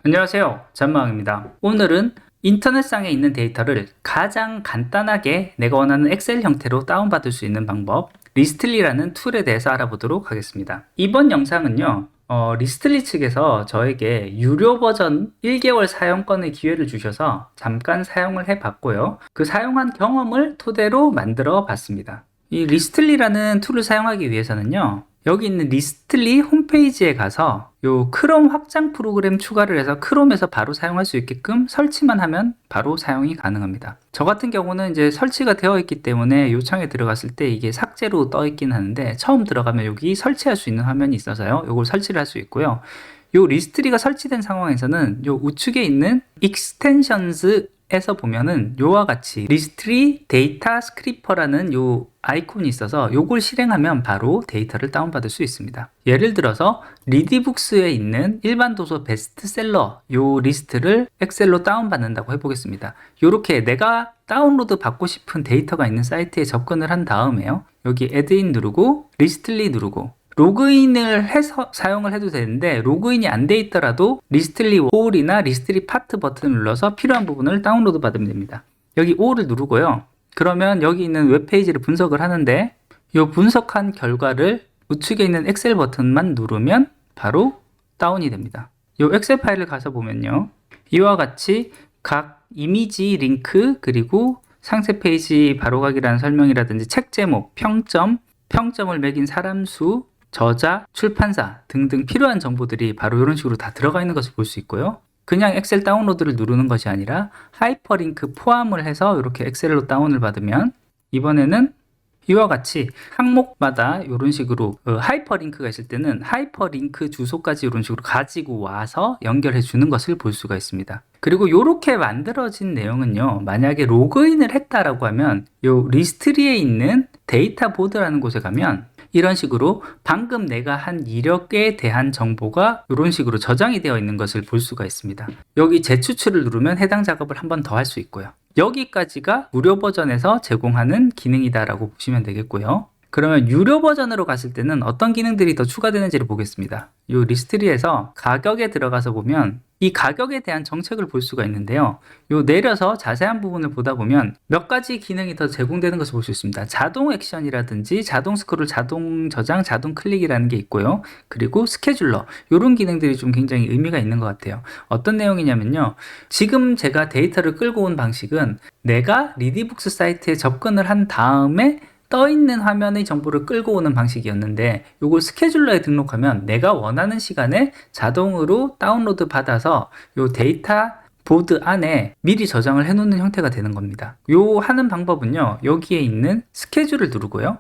안녕하세요, 잔마왕입니다. 오늘은 인터넷상에 있는 데이터를 가장 간단하게 내가 원하는 엑셀 형태로 다운받을 수 있는 방법, 리스틀리라는 툴에 대해서 알아보도록 하겠습니다. 이번 영상은요, 리스틀리 측에서 저에게 유료 버전 1개월 사용권의 기회를 주셔서 잠깐 사용을 해봤고요. 그 사용한 경험을 토대로 만들어 봤습니다. 이 리스틀리라는 툴을 사용하기 위해서는요, 여기 있는 리스틀리 홈페이지에 가서 요 크롬 확장 프로그램 추가를 해서 크롬에서 바로 사용할 수 있게끔 설치만 하면 바로 사용이 가능합니다. 저 같은 경우는 이제 설치가 되어 있기 때문에 요 창에 들어갔을 때 이게 삭제로 떠 있긴 하는데, 처음 들어가면 여기 설치할 수 있는 화면이 있어서요, 요걸 설치를 할 수 있고요. 요 리스트리가 설치된 상황에서는 요 우측에 있는 익스텐션스 에서 보면은 요와 같이 리스트리 데이터 스크리퍼라는 요 아이콘이 있어서 요걸 실행하면 바로 데이터를 다운받을 수 있습니다. 예를 들어서 리디북스에 있는 일반 도서 베스트셀러 요 리스트를 엑셀로 다운받는다고 해보겠습니다. 요렇게 내가 다운로드 받고 싶은 데이터가 있는 사이트에 접근을 한 다음에요, 여기 애드인 누르고 리스틀리 누르고 로그인을 해서 사용을 해도 되는데, 로그인이 안 돼 있더라도 리스틀리 all이나 리스틀리 파트 버튼을 눌러서 필요한 부분을 다운로드 받으면 됩니다. 여기 all을 누르고요. 그러면 여기 있는 웹페이지를 분석을 하는데, 이 분석한 결과를 우측에 있는 엑셀 버튼만 누르면 바로 다운이 됩니다. 이 엑셀 파일을 가서 보면요, 이와 같이 각 이미지 링크, 그리고 상세 페이지 바로가기라는 설명이라든지 책 제목, 평점을 매긴 사람 수, 저자, 출판사 등등 필요한 정보들이 바로 이런 식으로 다 들어가 있는 것을 볼 수 있고요. 그냥 엑셀 다운로드를 누르는 것이 아니라 하이퍼링크 포함을 해서 이렇게 엑셀로 다운을 받으면, 이번에는 이와 같이 항목마다 이런 식으로 하이퍼링크가 있을 때는 하이퍼링크 주소까지 이런 식으로 가지고 와서 연결해 주는 것을 볼 수가 있습니다. 그리고 이렇게 만들어진 내용은요, 만약에 로그인을 했다라고 하면 이 리스트리에 있는 데이터 보드라는 곳에 가면 이런 식으로 방금 내가 한 이력에 대한 정보가 이런 식으로 저장이 되어 있는 것을 볼 수가 있습니다. 여기 재추출을 누르면 해당 작업을 한 번 더 할 수 있고요. 여기까지가 무료 버전에서 제공하는 기능이다라고 보시면 되겠고요. 그러면 유료 버전으로 갔을 때는 어떤 기능들이 더 추가되는지를 보겠습니다. 이 리스트리에서 가격에 들어가서 보면 이 가격에 대한 정책을 볼 수가 있는데요, 요 내려서 자세한 부분을 보다 보면 몇 가지 기능이 더 제공되는 것을 볼 수 있습니다. 자동 액션이라든지 자동 스크롤, 자동 저장, 자동 클릭이라는 게 있고요. 그리고 스케줄러, 이런 기능들이 좀 굉장히 의미가 있는 것 같아요. 어떤 내용이냐면요, 지금 제가 데이터를 끌고 온 방식은 내가 리디북스 사이트에 접근을 한 다음에 떠있는 화면의 정보를 끌고 오는 방식이었는데, 이걸 스케줄러에 등록하면 내가 원하는 시간에 자동으로 다운로드 받아서 이 데이터 보드 안에 미리 저장을 해 놓는 형태가 되는 겁니다. 요 하는 방법은요, 여기에 있는 스케줄을 누르고요,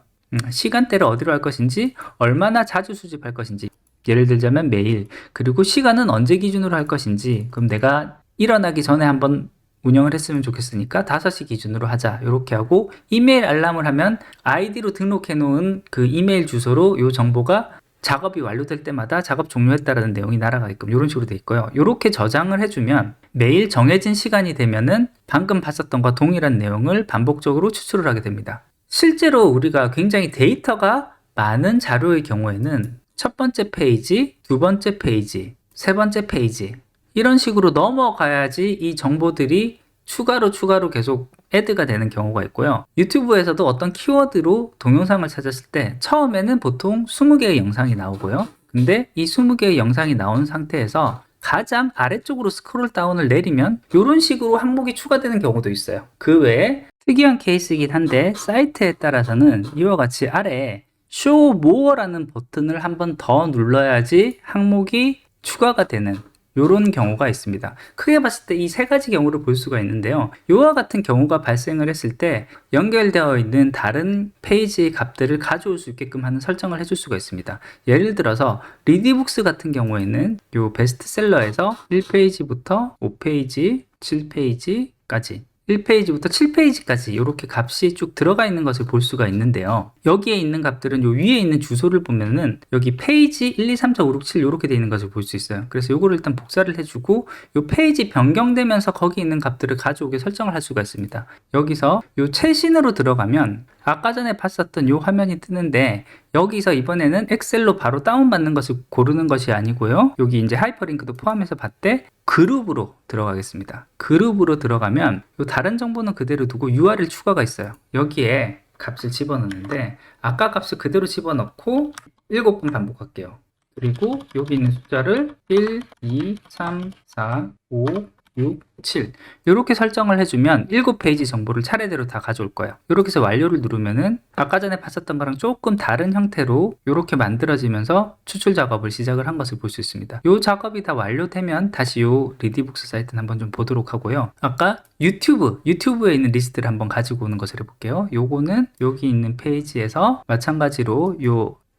시간대를 어디로 할 것인지, 얼마나 자주 수집할 것인지, 예를 들자면 매일, 그리고 시간은 언제 기준으로 할 것인지, 그럼 내가 일어나기 전에 한번 운영을 했으면 좋겠으니까 5시 기준으로 하자, 이렇게 하고, 이메일 알람을 하면 아이디로 등록해 놓은 그 이메일 주소로 이 정보가 작업이 완료될 때마다 작업 종료했다라는 내용이 날아가게끔 이런 식으로 돼 있고요. 이렇게 저장을 해주면 매일 정해진 시간이 되면은 방금 봤었던 것과 동일한 내용을 반복적으로 추출을 하게 됩니다. 실제로 우리가 굉장히 데이터가 많은 자료의 경우에는 첫 번째 페이지, 두 번째 페이지, 세 번째 페이지, 이런 식으로 넘어가야지 이 정보들이 추가로 계속 애드가 되는 경우가 있고요. 유튜브에서도 어떤 키워드로 동영상을 찾았을 때 처음에는 보통 20개의 영상이 나오고요. 근데 이 20개의 영상이 나온 상태에서 가장 아래쪽으로 스크롤 다운을 내리면 이런 식으로 항목이 추가되는 경우도 있어요. 그 외에 특이한 케이스이긴 한데, 사이트에 따라서는 이와 같이 아래에 Show More라는 버튼을 한 번 더 눌러야지 항목이 추가가 되는 이런 경우가 있습니다. 크게 봤을 때 이 세 가지 경우를 볼 수가 있는데요, 이와 같은 경우가 발생을 했을 때 연결되어 있는 다른 페이지의 값들을 가져올 수 있게끔 하는 설정을 해줄 수가 있습니다. 예를 들어서 리디북스 같은 경우에는 이 베스트셀러에서 1페이지부터 5페이지, 7페이지까지 1페이지부터 7페이지까지 이렇게 값이 쭉 들어가 있는 것을 볼 수가 있는데요, 여기에 있는 값들은 요 위에 있는 주소를 보면은 여기 페이지 1, 2, 3, 4, 5, 6, 7 이렇게 되어 있는 것을 볼 수 있어요. 그래서 요거를 일단 복사를 해주고 요 페이지 변경되면서 거기 있는 값들을 가져오게 설정을 할 수가 있습니다. 여기서 요 최신으로 들어가면 아까 전에 봤었던 요 화면이 뜨는데 여기서 이번에는 엑셀로 바로 다운받는 것을 고르는 것이 아니고요. 여기 이제 하이퍼링크도 포함해서 봤대 그룹으로 들어가겠습니다. 그룹으로 들어가면 요 다른 정보는 그대로 두고 URL 추가가 있어요. 여기에 값을 집어넣는데 아까 값을 그대로 집어넣고 7번 반복할게요. 그리고 여기 있는 숫자를 1, 2, 3, 4, 5, 6, 7 이렇게 설정을 해주면 7페이지 정보를 차례대로 다 가져올 거예요. 이렇게 해서 완료를 누르면은 아까 전에 봤었던 거랑 조금 다른 형태로 이렇게 만들어지면서 추출 작업을 시작을 한 것을 볼 수 있습니다. 이 작업이 다 완료되면 다시 이 리디북스 사이트는 한번 좀 보도록 하고요. 아까 유튜브에 있는 리스트를 한번 가지고 오는 것을 해볼게요. 요거는 여기 있는 페이지에서 마찬가지로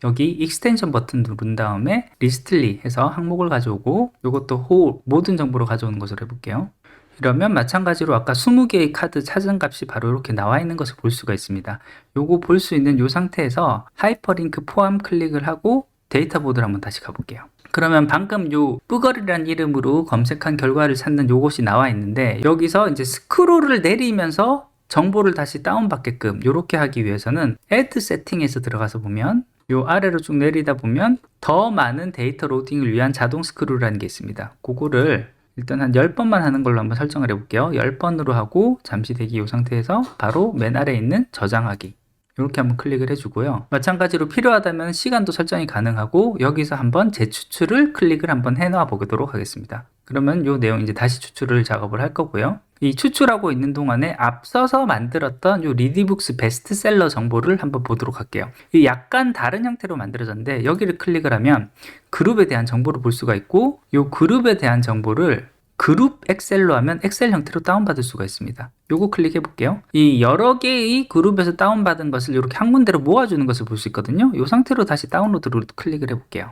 여기 익스텐션 버튼 누른 다음에 리스트리 해서 항목을 가져오고 이것도 모든 정보를 가져오는 것으로 해볼게요. 이러면 마찬가지로 아까 20개의 카드 찾은 값이 바로 이렇게 나와 있는 것을 볼 수가 있습니다. 요거 볼 수 있는 이 상태에서 하이퍼링크 포함 클릭을 하고 데이터 보드를 한번 다시 가볼게요. 그러면 방금 요 뿌거리라는 이름으로 검색한 결과를 찾는 요것이 나와 있는데 여기서 이제 스크롤을 내리면서 정보를 다시 다운받게끔 이렇게 하기 위해서는 Add 세팅에서 들어가서 보면 요 아래로 쭉 내리다 보면 더 많은 데이터 로딩을 위한 자동 스크롤이라는 게 있습니다. 그거를 일단 한 10번만 하는 걸로 한번 설정을 해볼게요. 10번으로 하고 잠시 대기 이 상태에서 바로 맨 아래에 있는 저장하기 이렇게 한번 클릭을 해주고요. 마찬가지로 필요하다면 시간도 설정이 가능하고 여기서 한번 재추출을 클릭을 한번 해놔 보도록 하겠습니다. 그러면 이 내용 이제 다시 추출을 작업을 할 거고요. 이 추출하고 있는 동안에 앞서서 만들었던 이 리디북스 베스트셀러 정보를 한번 보도록 할게요. 이 약간 다른 형태로 만들어졌는데 여기를 클릭을 하면 그룹에 대한 정보를 볼 수가 있고 이 그룹에 대한 정보를 그룹 엑셀로 하면 엑셀 형태로 다운받을 수가 있습니다. 요거 클릭해 볼게요. 이 여러 개의 그룹에서 다운받은 것을 이렇게 한 군데로 모아주는 것을 볼 수 있거든요. 이 상태로 다시 다운로드로 클릭을 해 볼게요.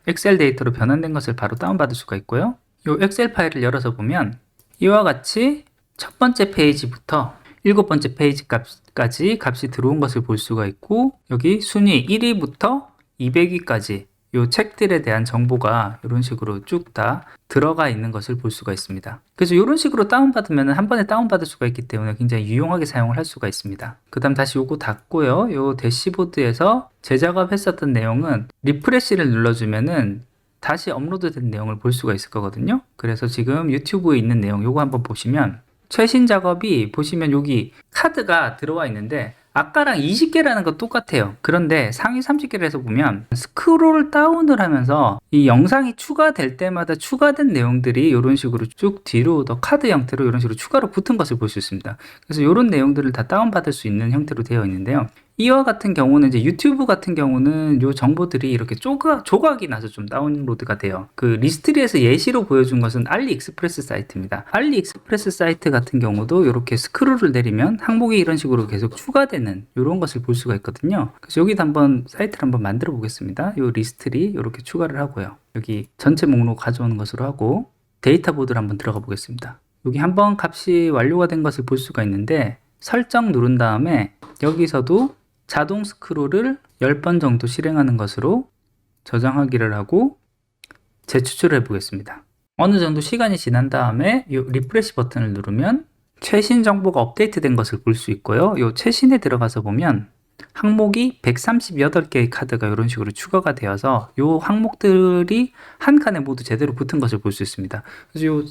엑셀 데이터로 변환된 것을 바로 다운받을 수가 있고요. 이 엑셀 파일을 열어서 보면 이와 같이 첫 번째 페이지부터 7번째 페이지까지 값이 들어온 것을 볼 수가 있고 여기 순위 1위부터 200위까지 이 책들에 대한 정보가 이런 식으로 쭉 다 들어가 있는 것을 볼 수가 있습니다. 그래서 이런 식으로 다운받으면 한 번에 다운받을 수가 있기 때문에 굉장히 유용하게 사용을 할 수가 있습니다. 그 다음 다시 요거 닫고요. 요 대시보드에서 재작업했었던 내용은 리프레시를 눌러주면은 다시 업로드된 내용을 볼 수가 있을 거거든요. 그래서 지금 유튜브에 있는 내용 요거 한번 보시면 최신 작업이 보시면 여기 카드가 들어와 있는데 아까랑 20개라는 거 똑같아요. 그런데 상위 30개를 해서 보면 스크롤 다운을 하면서 이 영상이 추가될 때마다 추가된 내용들이 이런 식으로 쭉 뒤로 더 카드 형태로 이런 식으로 추가로 붙은 것을 볼 수 있습니다. 그래서 이런 내용들을 다 다운받을 수 있는 형태로 되어 있는데요. 이와 같은 경우는 이제 유튜브 같은 경우는 요 정보들이 이렇게 조각이 나서 좀 다운로드가 돼요. 그 리스트리에서 예시로 보여준 것은 알리익스프레스 사이트입니다. 알리익스프레스 사이트 같은 경우도 이렇게 스크롤을 내리면 항목이 이런 식으로 계속 추가되는 이런 것을 볼 수가 있거든요. 그래서 여기도 한번 사이트를 한번 만들어 보겠습니다. 요 리스트리 이렇게 추가를 하고요. 여기 전체 목록 가져오는 것으로 하고 데이터 보드를 한번 들어가 보겠습니다. 여기 한번 값이 완료가 된 것을 볼 수가 있는데 설정 누른 다음에 여기서도 자동 스크롤을 10번 정도 실행하는 것으로 저장하기를 하고 재추출을 해보겠습니다. 어느 정도 시간이 지난 다음에 이 리프레시 버튼을 누르면 최신 정보가 업데이트된 것을 볼 수 있고요. 이 최신에 들어가서 보면 항목이 138개의 카드가 이런 식으로 추가가 되어서 이 항목들이 한 칸에 모두 제대로 붙은 것을 볼 수 있습니다.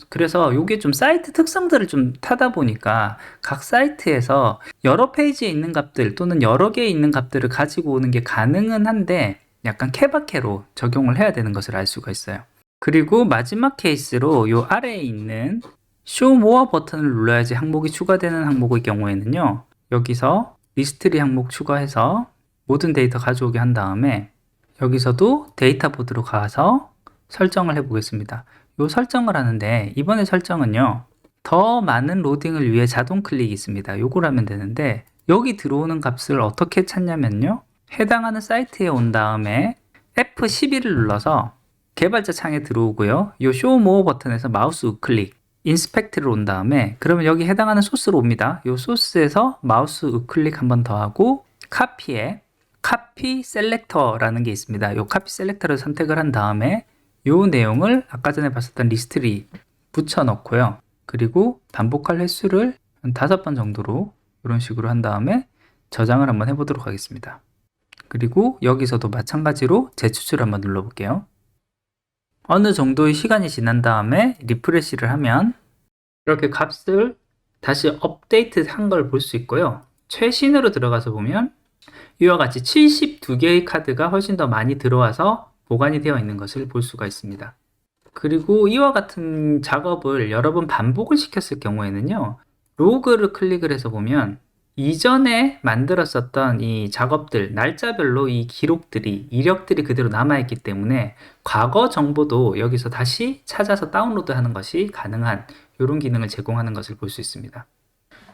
그래서 이게 좀 사이트 특성들을 좀 타다 보니까 각 사이트에서 여러 페이지에 있는 값들 또는 여러 개에 있는 값들을 가지고 오는 게 가능은 한데 약간 케바케로 적용을 해야 되는 것을 알 수가 있어요. 그리고 마지막 케이스로 이 아래에 있는 Show More 버튼을 눌러야지 항목이 추가되는 항목의 경우에는요. 여기서 리스트리 항목 추가해서 모든 데이터 가져오게 한 다음에 여기서도 데이터 보드로 가서 설정을 해 보겠습니다. 이 설정을 하는데 이번에 설정은요. 더 많은 로딩을 위해 자동 클릭이 있습니다. 요걸 하면 되는데 여기 들어오는 값을 어떻게 찾냐면요. 해당하는 사이트에 온 다음에 F12를 눌러서 개발자 창에 들어오고요. 이 Show More 버튼에서 마우스 우클릭 인스펙트를 온 다음에 그러면 여기 해당하는 소스로 옵니다. 이 소스에서 마우스 우클릭 한 번 더 하고 카피에 카피 셀렉터라는 게 있습니다. 이 카피 셀렉터를 선택을 한 다음에 이 내용을 아까 전에 봤었던 리스트리 붙여 넣고요. 그리고 반복할 횟수를 한 5번 정도로 이런 식으로 한 다음에 저장을 한번 해보도록 하겠습니다. 그리고 여기서도 마찬가지로 재추출 한번 눌러볼게요. 어느 정도의 시간이 지난 다음에 리프레시를 하면 이렇게 값을 다시 업데이트 한 걸 볼 수 있고요. 최신으로 들어가서 보면 이와 같이 72개의 카드가 훨씬 더 많이 들어와서 보관이 되어 있는 것을 볼 수가 있습니다. 그리고 이와 같은 작업을 여러 번 반복을 시켰을 경우에는요, 로그를 클릭을 해서 보면 이전에 만들었었던 이 작업들, 날짜별로 이 기록들이, 이력들이 그대로 남아있기 때문에 과거 정보도 여기서 다시 찾아서 다운로드 하는 것이 가능한 이런 기능을 제공하는 것을 볼 수 있습니다.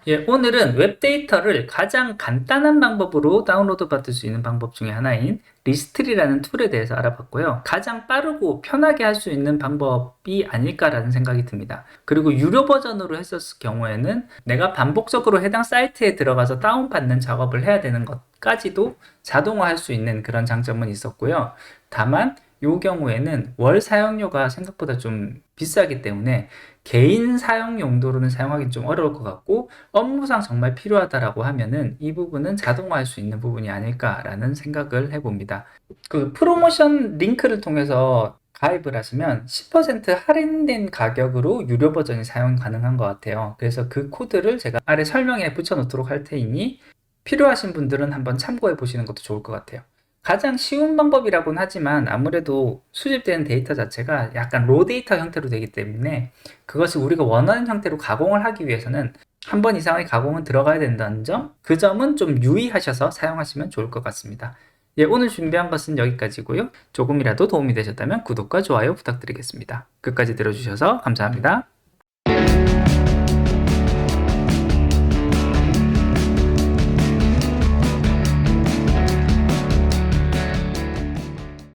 예, 오늘은 웹 데이터를 가장 간단한 방법으로 다운로드 받을 수 있는 방법 중에 하나인 리스트리라는 툴에 대해서 알아봤고요. 가장 빠르고 편하게 할 수 있는 방법이 아닐까라는 생각이 듭니다. 그리고 유료 버전으로 했었을 경우에는 내가 반복적으로 해당 사이트에 들어가서 다운받는 작업을 해야 되는 것까지도 자동화할 수 있는 그런 장점은 있었고요. 다만 이 경우에는 월 사용료가 생각보다 좀 비싸기 때문에 개인 사용 용도로는 사용하기 좀 어려울 것 같고 업무상 정말 필요하다라고 하면은 이 부분은 자동화할 수 있는 부분이 아닐까라는 생각을 해봅니다. 그 프로모션 링크를 통해서 가입을 하시면 10% 할인된 가격으로 유료 버전이 사용 가능한 것 같아요. 그래서 그 코드를 제가 아래 설명에 붙여 놓도록 할 테니 필요하신 분들은 한번 참고해 보시는 것도 좋을 것 같아요. 가장 쉬운 방법이라고는 하지만 아무래도 수집되는 데이터 자체가 약간 로 데이터 형태로 되기 때문에 그것을 우리가 원하는 형태로 가공을 하기 위해서는 한 번 이상의 가공은 들어가야 된다는 점, 그 점은 좀 유의하셔서 사용하시면 좋을 것 같습니다. 예, 오늘 준비한 것은 여기까지고요. 조금이라도 도움이 되셨다면 구독과 좋아요 부탁드리겠습니다. 끝까지 들어주셔서 감사합니다.